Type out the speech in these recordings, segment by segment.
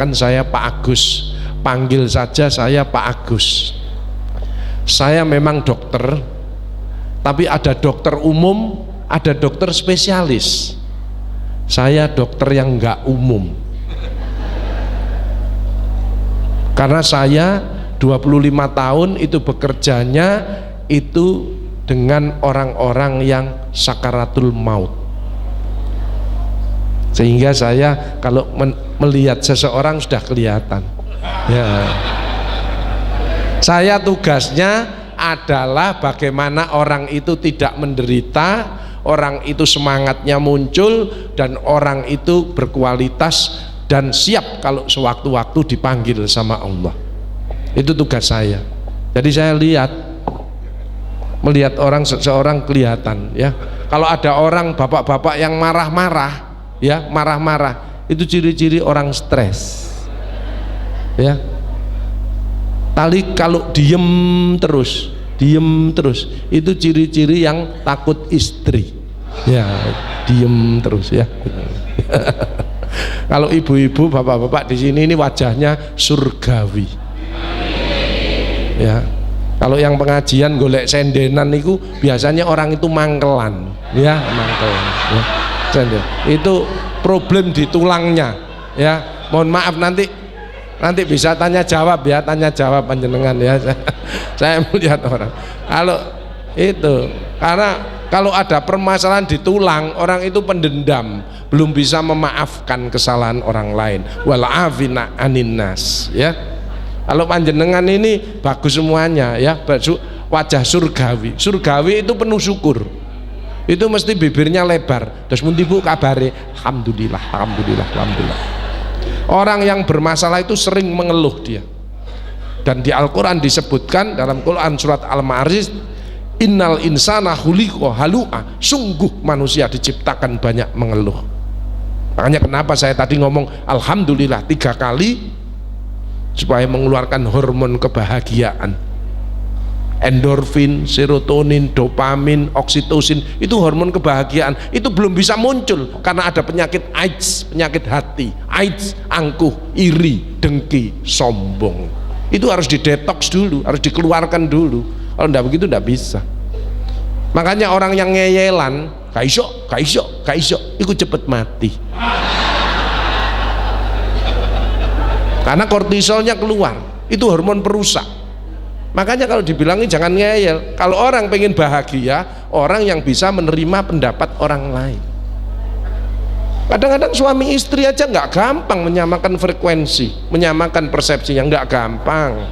Kan saya Pak Agus, panggil saja saya Pak Agus. Saya memang dokter, tapi ada dokter umum, ada dokter spesialis. Saya dokter yang enggak umum. Karena saya 25 tahun itu bekerjanya itu dengan orang-orang yang sakaratul maut. Sehingga saya kalau melihat seseorang sudah kelihatan. Ya. Saya tugasnya adalah bagaimana orang itu tidak menderita, orang itu semangatnya muncul, dan orang itu berkualitas dan siap kalau sewaktu-waktu dipanggil sama Allah. Itu tugas saya. Jadi saya melihat orang seseorang kelihatan, ya. Kalau ada orang bapak-bapak yang marah-marah, ya, marah-marah, itu ciri-ciri orang stres, ya. Tali kalau diem terus, itu ciri-ciri yang takut istri, ya, diem terus, ya. Kalau ibu-ibu, bapak-bapak di sini ini wajahnya surgawi, ya. Kalau yang pengajian golek sendenan itu biasanya orang itu mangkelan, ya, mangkelan, ya. Itu problem di tulangnya, ya. Mohon maaf, nanti bisa tanya jawab, ya, tanya jawab panjenengan, ya. Saya melihat orang kalau itu, karena kalau ada permasalahan di tulang, orang itu pendendam, belum bisa memaafkan kesalahan orang lain. Wal afina anin nas, ya. Kalau panjenengan ini bagus semuanya, ya, wajah surgawi. Surgawi itu penuh syukur. Itu mesti bibirnya lebar. Terus mundi bu kabare, alhamdulillah, alhamdulillah, alhamdulillah. Orang yang bermasalah itu sering mengeluh dia. Dan di Al-Quran disebutkan dalam Quran surat Al-Ma'arij, innal insana khuliqa halu'a, sungguh manusia diciptakan banyak mengeluh. Makanya kenapa saya tadi ngomong alhamdulillah 3 kali, supaya mengeluarkan hormon kebahagiaan, endorfin, serotonin, dopamin, oksitosin, itu hormon kebahagiaan. Itu belum bisa muncul karena ada penyakit AIDS, penyakit hati, AIDS, angkuh, iri, dengki, sombong. Itu harus didetoks dulu, harus dikeluarkan dulu. Kalau tidak begitu tidak bisa. Makanya orang yang ngeyelan, gak iso, itu cepet mati. Karena kortisolnya keluar, itu hormon perusak. Makanya kalau dibilangi jangan ngeyel. Kalau orang pengen bahagia, orang yang bisa menerima pendapat orang lain. Kadang-kadang suami istri aja nggak gampang menyamakan frekuensi, menyamakan persepsinya, nggak gampang.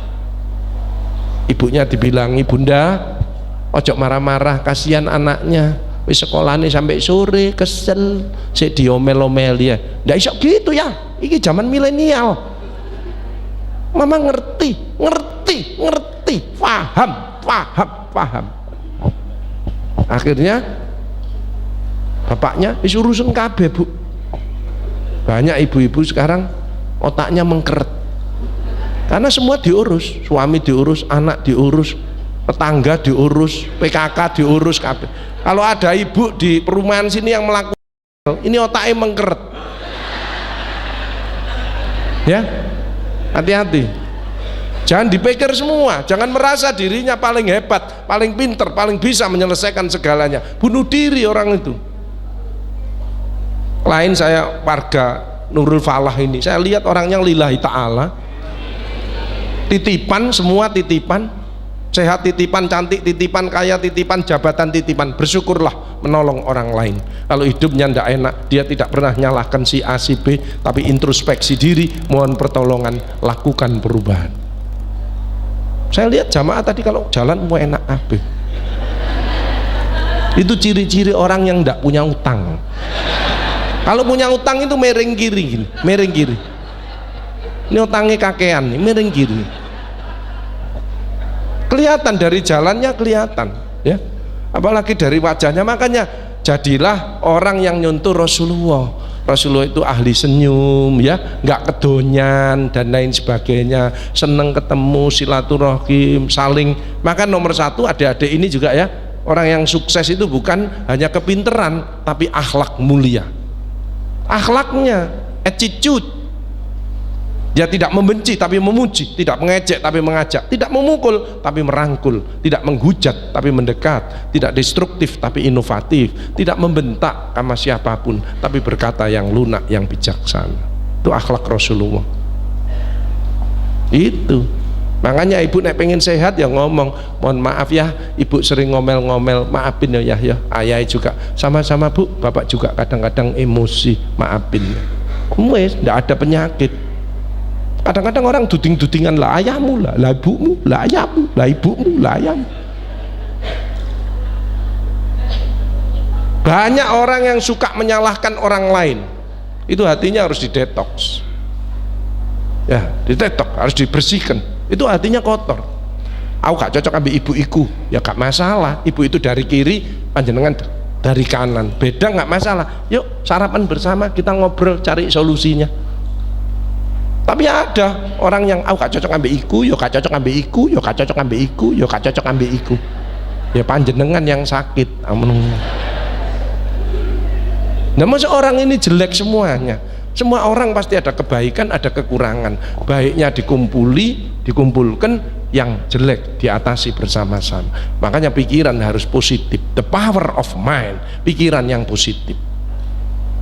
Ibunya dibilangi, bunda, ojo marah-marah, kasihan anaknya, wis sekolahnya sampai sore, kesel, sik diomel-omel ya. Nggak iso gitu ya, ini zaman milenial. Mama ngerti, paham. Akhirnya bapaknya disuruhin kabeh, bu. Banyak ibu-ibu sekarang otaknya mengkeret karena semua diurus, suami diurus, anak diurus, tetangga diurus, PKK diurus kabeh. Kalau ada ibu di perumahan sini yang melakukan ini, otaknya mengkeret, ya. Hati-hati, jangan dipikir semua, jangan merasa dirinya paling hebat, paling pinter, paling bisa menyelesaikan segalanya. Bunuh diri orang itu. Lain saya warga Nurul Falah ini, saya lihat orangnya lillahi ta'ala, titipan, semua titipan, sehat titipan, cantik titipan, kaya titipan, jabatan titipan. Bersyukurlah menolong orang lain. Kalau hidupnya tidak enak, dia tidak pernah nyalahkan si A si B, tapi introspeksi diri, mohon pertolongan, lakukan perubahan. Saya lihat jamaah tadi kalau jalan mau enak apa, itu ciri-ciri orang yang tidak punya utang. Kalau punya utang itu mereng kiri, mereng kiri. Ini utangnya kakean, mereng kiri. Kelihatan dari jalannya, kelihatan, ya. Apalagi dari wajahnya. Makanya jadilah orang yang nyuntuh Rasulullah. Rasulullah itu ahli senyum, ya, nggak kedonyan dan lain sebagainya, seneng ketemu, silaturahim, saling. Maka nomor 1 adik-adik ini juga, ya, orang yang sukses itu bukan hanya kepinteran tapi akhlak mulia, akhlaknya, attitude. Dia tidak membenci tapi memuji, tidak mengejek tapi mengajak, tidak memukul tapi merangkul, tidak menghujat tapi mendekat, tidak destruktif tapi inovatif, tidak membentak sama siapapun tapi berkata yang lunak, yang bijaksana. Itu akhlak Rasulullah. Itu makanya ibu nek pengen sehat ya ngomong, mohon maaf ya ibu sering ngomel-ngomel, maafin ya ayah juga sama-sama bu, bapak juga kadang-kadang emosi, maafin ya. Wes ndak ada penyakit. Kadang-kadang orang duding-dudingan, lah ayahmu lah ibumu, lah ayahmu lah ibumu lah ayahmu. Banyak orang yang suka menyalahkan orang lain, itu hatinya harus didetoks ya, didetoks, harus dibersihkan. Itu hatinya kotor. Aku gak cocok ambil ibu iku, ya gak masalah, ibu itu dari kiri, panjenengan dari kanan, beda gak masalah. Yuk sarapan bersama, kita ngobrol cari solusinya. Tapi ada orang yang aku gak cocok ambil iku, yo gak cocok ambil iku, yo gak cocok ambil iku, yo gak cocok ambil iku. Ya panjenengan yang sakit. Nah masa orang ini jelek semuanya? Semua orang pasti ada kebaikan, ada kekurangan. Baiknya dikumpulkan, yang jelek diatasi bersama-sama. Makanya pikiran harus positif. The power of mind, pikiran yang positif.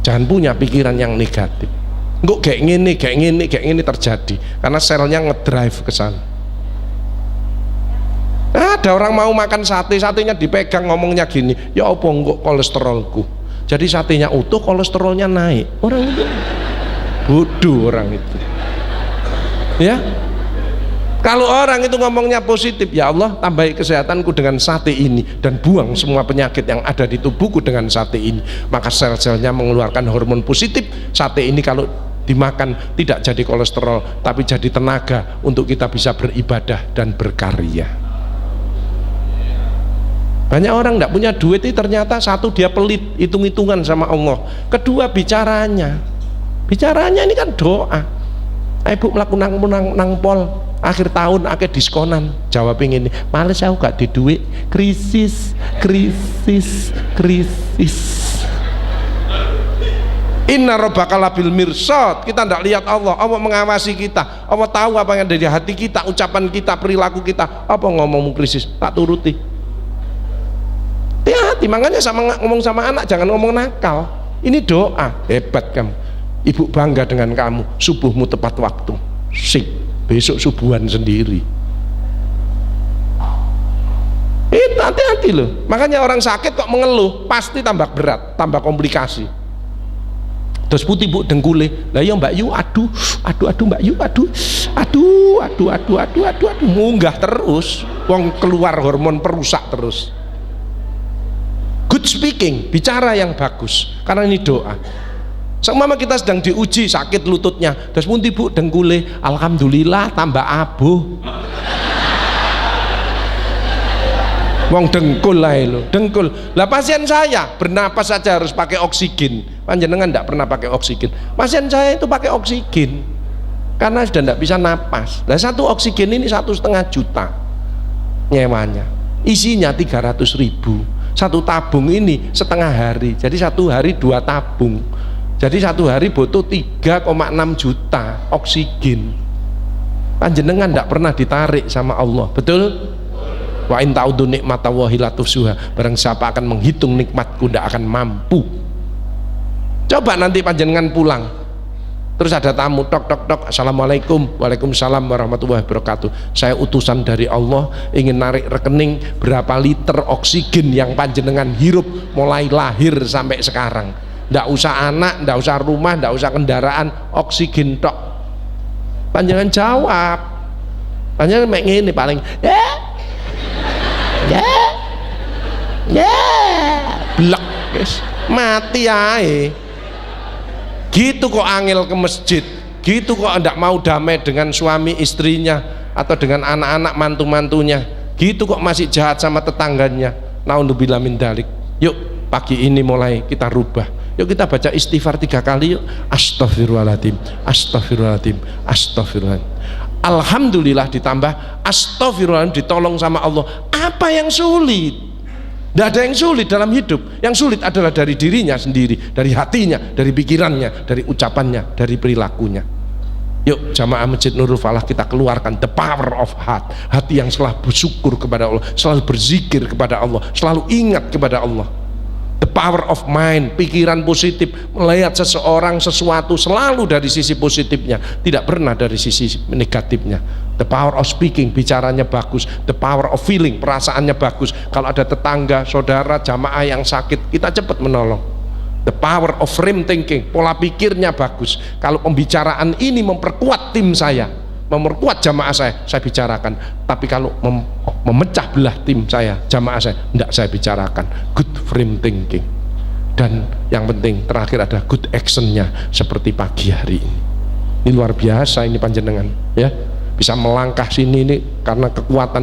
Jangan punya pikiran yang negatif. Kok kayak gini terjadi karena selnya ngedrive ke sana. Ada orang mau makan sate, satenya dipegang ngomongnya gini, ya apa kok kolesterolku. Jadi satenya utuh, kolesterolnya naik. Orang itu bodoh orang itu. Ya. Kalau orang itu ngomongnya positif, ya Allah tambahi kesehatanku dengan sate ini dan buang semua penyakit yang ada di tubuhku dengan sate ini, maka sel-selnya mengeluarkan hormon positif. Sate ini kalau dimakan tidak jadi kolesterol tapi jadi tenaga untuk kita bisa beribadah dan berkarya. Banyak orang tidak punya duit ini ternyata satu dia pelit, hitung-hitungan sama Allah, kedua bicaranya ini kan doa. Ibu melakukan nang pol akhir tahun akhir diskonan, jawab ini males aku gak di duit, krisis. Inna rabbaka labil mirsad, kita tidak lihat Allah mengawasi kita, Allah tahu apa yang ada di hati kita, ucapan kita, perilaku kita. Apa ngomong krisis, tak turuti. Hati-hati, makanya ngomong sama anak jangan ngomong nakal. Ini doa, hebat kamu, ibu bangga dengan kamu, subuhmu tepat waktu, sip, besok subuhan sendiri. Hati-hati loh. Makanya orang sakit kok mengeluh pasti tambah berat, tambah komplikasi. Terus putih bu dengkule, lah ya Mbak Yu, aduh Mbak Yu, aduh, munggah terus, wong keluar hormon perusak terus. Good speaking, bicara yang bagus, karena ini doa. Seumpama kita sedang diuji sakit lututnya, terus putih bu dengkule, alhamdulillah tambah abuh. Wong dengkul lah lo, dengkul. Lah pasien saya bernapas saja harus pakai oksigen. Panjenengan tidak pernah pakai oksigen. Pasien saya itu pakai oksigen karena sudah tidak bisa napas. Lah satu oksigen ini 1,5 juta nyewanya. Isinya 300.000. Satu tabung ini setengah hari. Jadi satu hari 2 tabung. Jadi satu hari butuh 3,6 juta oksigen. Panjenengan tidak pernah ditarik sama Allah, betul? Wa in ta'udu nikmatallahi la tuhsuha, barang siapa akan menghitung nikmatku tidak akan mampu. Coba nanti panjenengan pulang terus ada tamu tok tok tok, assalamualaikum, waalaikumsalam warahmatullahi wabarakatuh, saya utusan dari Allah ingin narik rekening berapa liter oksigen yang panjenengan hirup mulai lahir sampai sekarang. Ndak usah anak, ndak usah rumah, ndak usah kendaraan, oksigen tok. Panjenengan jawab, panjenengan mek ngene paling blek guys, mati ae. Gitu kok angel ke masjid, gitu kok ndak mau damai dengan suami istrinya atau dengan anak-anak mantu-mantunya, gitu kok masih jahat sama tetangganya. Naudzubillah min dzalik. Yuk pagi ini mulai kita rubah, yuk kita baca istighfar 3 kali yuk. Astagfirullahaladzim, astagfirullahaladzim, astagfirullahaladzim. Alhamdulillah ditambah astagfirullahaladzim, ditolong sama Allah. Apa yang sulit? Tidak ada yang sulit dalam hidup. Yang sulit adalah dari dirinya sendiri, dari hatinya, dari pikirannya, dari ucapannya, dari perilakunya. Yuk jamaah Masjid Nurul Falah kita keluarkan the power of heart, hati yang selalu bersyukur kepada Allah, selalu berzikir kepada Allah, selalu ingat kepada Allah. The power of mind, pikiran positif, melihat seseorang, sesuatu selalu dari sisi positifnya, tidak pernah dari sisi negatifnya. The power of speaking, bicaranya bagus. The power of feeling, perasaannya bagus. Kalau ada tetangga, saudara, jamaah yang sakit, kita cepat menolong. The power of frame thinking, pola pikirnya bagus. Kalau pembicaraan ini memperkuat tim saya, memperkuat jamaah saya bicarakan. Tapi kalau memecah belah tim saya, jamaah saya, tidak saya bicarakan. Good frame thinking. Dan yang penting terakhir ada good actionnya, seperti pagi hari ini. Ini luar biasa ini panjenengan, ya. Bisa melangkah sini ini karena kekuatan